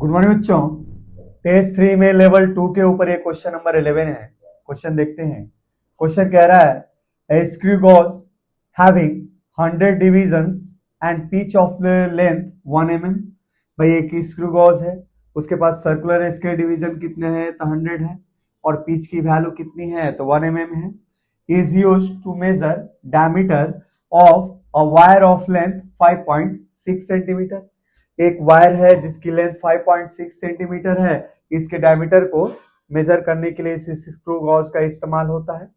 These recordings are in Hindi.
गुड मॉर्निंग बच्चों। टेस्ट 3 में लेवल 2 के ऊपर एक क्वेश्चन नंबर 11 है। क्वेश्चन देखते हैं। क्वेश्चन कह रहा है a screw gauge having 100 divisions and pitch of the length 1 mm। भाई एक स्क्रू गॉज है, उसके पास सर्कुलर स्केल डिवीजन कितने हैं तो 100 है, और पिच की वैल्यू कितनी है तो 1 mm है। Is used to measure diameter of a wire of length 5.6 centimetre. एक वायर है जिसकी लेंथ 5.6 सेंटीमीटर है, इसके डायमीटर को मेजर करने के लिए इस स्क्रू गॉज का इस्तेमाल होता है।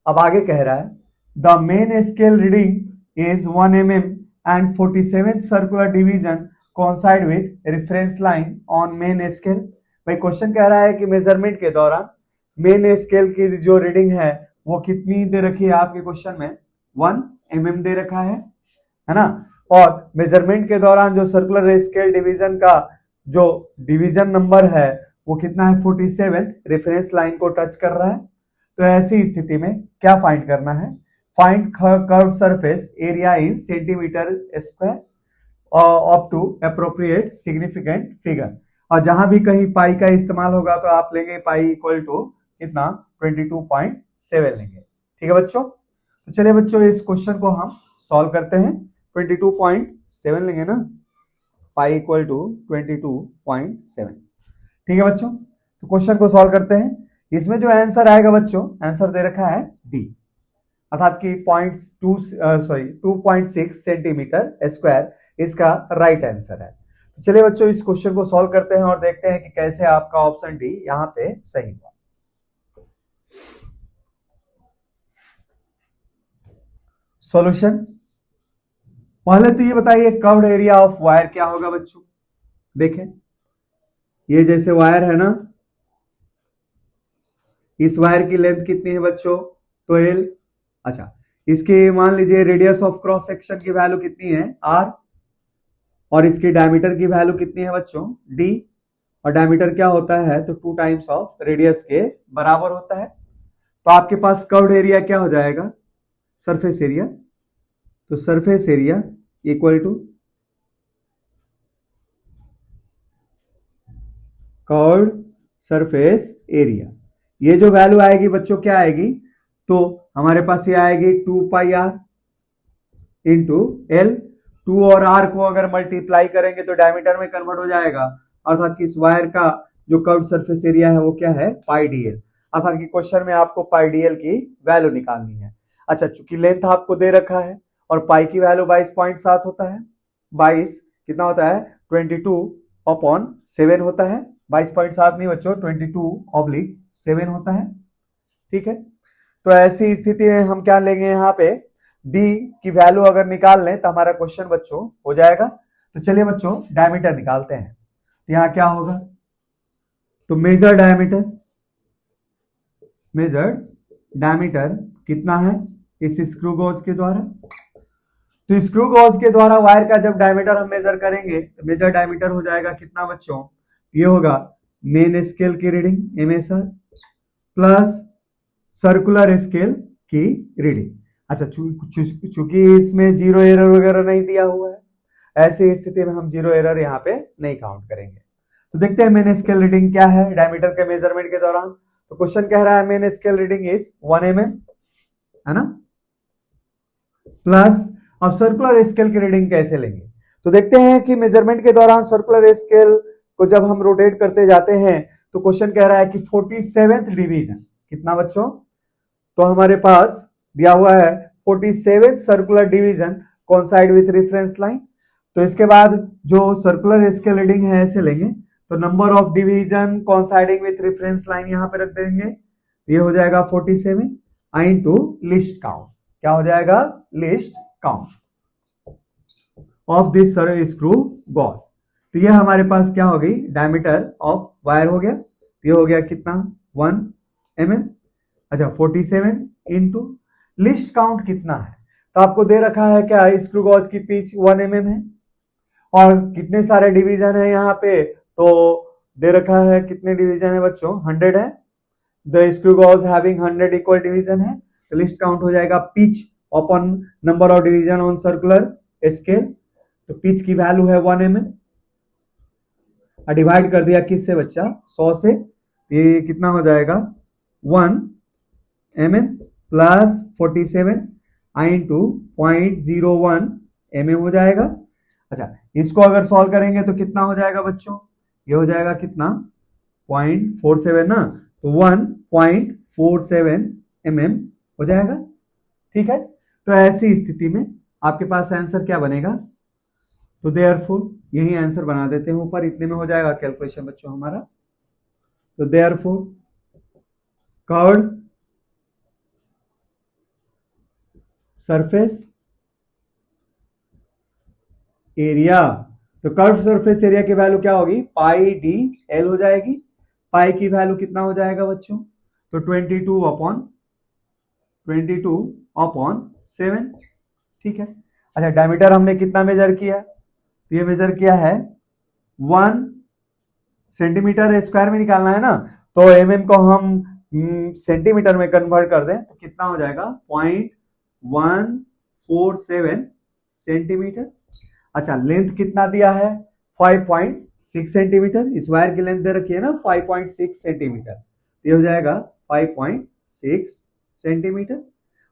अब आगे कह रहा है the main scale reading is 1 mm and 47th circular division coincide with reference line on main scale. भाई क्वेश्चन कह रहा है कि मेजरमेंट के दौरान मेन स्केल की जो रीडिंग है वो कितनी दे रखी है आपके क्वेश्चन में 1 mm दे रखा है ना। और मेजरमेंट के दौरान जो सर्कुलर स्केल डिवीजन का जो डिवीजन नंबर है वो कितना है 47, रेफरेंस लाइन को टच कर रहा है। तो ऐसी स्थिति में क्या फाइंड करना है, find curve surface area in centimetre square up to appropriate significant figure. और जहां भी कहीं पाई का इस्तेमाल होगा तो आप लेंगे पाई इक्वल टू कितना 22.7 लेंगे। ठीक है बच्चों, तो चलिए बच्चों इस क्वेश्चन को हम सॉल्व करते हैं। 22.7 लेंगे ना, पाई इक्वल टू 22.7। ठीक है बच्चों, तो क्वेश्चन को सॉल्व करते हैं। इसमें जो आंसर आएगा बच्चों, आंसर दे रखा है डी, अर्थात कि 2.6 सेंटीमीटर स्क्वायर इसका राइट आंसर है। तो चलिए बच्चों इस क्वेश्चन को सॉल्व करते हैं और देखते हैं कि कैसे आपका ऑप्शन डी यहां पे सही हुआ। सॉल्यूशन, पहले तो ये बताइए कर्व्ड एरिया ऑफ वायर क्या होगा बच्चों। देखें ये जैसे वायर है ना, इस वायर की लेंथ कितनी है बच्चों 12। अच्छा, इसके मान लीजिए रेडियस ऑफ क्रॉस सेक्शन की वैल्यू कितनी है r, और इसकी डायमीटर की वैल्यू कितनी है बच्चों d, और डायमीटर क्या होता है तो 2 टाइम्स ऑफ रेडियस के बराबर होता है। तो आपके पास कर्व्ड एरिया क्या हो जाएगा, सरफेस एरिया। तो surface area equal to curved surface area. ये जो वैल्यू आएगी बच्चों क्या आएगी, तो हमारे पास ये आएगी 2 पाई r इंटू एल। 2 और r को अगर मल्टीप्लाई करेंगे तो डायमीटर में कन्वर्ट हो जाएगा, अर्थात कि इस वायर का जो कर्व्ड सरफेस एरिया है वो क्या है पाई dl, अर्थात कि क्वेश्चन में आपको पाई dl की वैल्यू निकालनी है। अच्छा, चूंकि लेंथ आपको दे रखा है और पाई की वैल्यू 22.7 होता है, 22 कितना होता है 22/7 होता है, 22.7 नहीं बच्चों 22/7 होता है। ठीक है, तो ऐसी स्थिति में हम क्या लेंगे यहाँ पे d की वैल्यू अगर निकाल लें तो हमारा क्वेश्चन बच्चों हो जाएगा। तो चलिए बच्चों डायमीटर निकालते हैं। तो यहाँ क्या होगा तो मेजर डायमीटर कितना है इस स्क्रू गॉज के द्वारा। तो स्क्रू गॉज के द्वारा वायर का जब डायमीटर हम मेजर करेंगे तो मेजर डायमीटर हो जाएगा कितना बच्चों, ये होगा मेन स्केल की reading MSR plus circular scale की रीडिंग। अच्छा, चूंकि इसमें जीरो एरर वगैरह नहीं दिया हुआ है, ऐसी स्थिति में हम जीरो एरर यहाँ पे नहीं काउंट करेंगे। तो देखते हैं मेन स्केल रीडिंग क्या है डायमीटर के मेजरमेंट के दौरान। तो क्वेश्चन कह रहा है main scale reading is 1 mm है ना, प्लस अब सर्कुलर स्केल की रीडिंग कैसे लेंगे। तो देखते हैं कि मेजरमेंट के दौरान सर्कुलर स्केल को जब हम रोटेट करते जाते हैं तो क्वेश्चन कह रहा है कि 47th डिवीजन कितना बच्चों, तो हमारे पास दिया हुआ है 47th circular division coincide with reference line. तो इसके बाद जो सर्कुलर स्केल रीडिंग है ऐसे लेंगे, तो number of division coinciding with reference line यहां पे रख देंगे, ये हो जाएगा 47 इनटू लिस्ट काउंट। क्या हो जाएगा least count of this screw gauge. तो ये हमारे पास क्या हो गई डायमीटर ऑफ वायर हो गया, ये हो गया कितना 1 mm। अच्छा 47 इंटू लिस्ट काउंट कितना है, तो आपको दे रखा है क्या स्क्रू गॉज की पिच 1 mm है, और कितने सारे डिवीजन है यहाँ पे, तो दे रखा है कितने डिवीजन है बच्चों 100 है। The screw gauge having 100 equal division है, तो लिस्ट काउंट हो जाएगा pitch upon number of division on circular scale. तो पिच की वैल्यू है 1 mm, डिवाइड कर दिया किससे बच्चा, 100 से, ये कितना हो जाएगा 1 mm प्लस 47 इंटू 0.01 mm हो जाएगा। अच्छा, इसको अगर सॉल्व करेंगे तो कितना हो जाएगा बच्चों, ये हो जाएगा कितना 0.47 ना, तो 1.47 mm हो जाएगा। ठीक है, तो ऐसी स्थिति में आपके पास आंसर क्या बनेगा, तो देयरफॉर यही आंसर बना देते हैं ऊपर, इतने में हो जाएगा कैलकुलेशन बच्चों हमारा। तो देयरफॉर कर्व्ड सरफेस एरिया, तो कर्व सरफेस एरिया की वैल्यू क्या होगी, पाई डी एल हो जाएगी। पाई की वैल्यू कितना हो जाएगा बच्चों, तो 22/7। ठीक है। अच्छा, डायमीटर हमने कितना मेजर किया, तो ये मेजर किया है 1 सेंटीमीटर स्क्वायर में निकालना है ना, तो एमएम को हम सेंटीमीटर में कन्वर्ट कर दें तो कितना हो जाएगा 0.147 सेंटीमीटर। अच्छा, लेंथ कितना दिया है 5.6 सेंटीमीटर, इस वायर की लेंथ दे रखी है ना 5.6 सेंटीमीटर, ये हो जाएगा 5.6 सेंटीमीटर।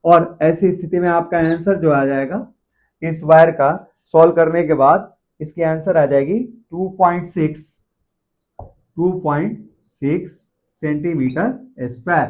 और ऐसी स्थिति में आपका आंसर जो आ जाएगा इस वायर का सॉल्व करने के बाद इसकी आंसर आ जाएगी 2.6 सेंटीमीटर स्क्वायर।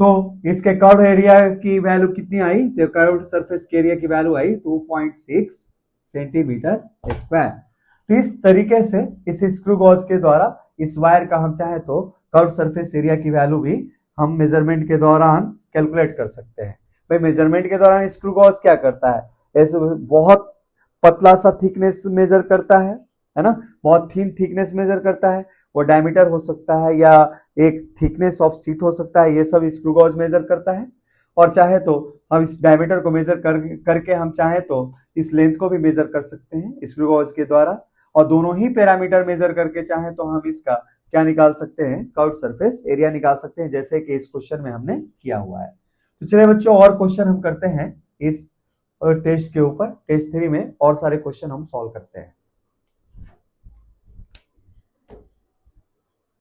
तो इसके कर्व एरिया की वैल्यू कितनी आई, तो कर्व सरफेस के एरिया की वैल्यू आई 2.6 सेंटीमीटर स्क्वायर। तो इस तरीके से इस स्क्रू गॉज के द्वारा इस वायर का हम चाहे तो कर्व सरफेस एरिया की वैल्यू भी हम मेजरमेंट के दौरान कैलकुलेट कर सकते हैं। भाई मेजरमेंट के दौरान स्क्रू गॉज क्या करता है, ऐसे बहुत पतला सा थिकनेस मेजर करता है ना, बहुत थिन थिकनेस मेजर करता है, वो डायमीटर हो सकता है या एक थिकनेस ऑफ सीट हो सकता है, ये सब स्क्रू गॉज मेजर करता है। और चाहे तो हम इस डायमीटर को मेजर करके हम चाहे तो इस लेंथ को भी मेजर कर सकते हैं स्क्रू गॉज के द्वारा, और दोनों ही पैरामीटर मेजर करके चाहे तो हम इसका क्या निकाल सकते हैं, कर्व सरफेस एरिया निकाल सकते हैं, जैसे कि इस क्वेश्चन में हमने किया हुआ है। तो चलिए बच्चों और क्वेश्चन हम करते हैं इस टेस्ट के ऊपर, टेस्ट 3 में और सारे क्वेश्चन हम सॉल्व करते हैं।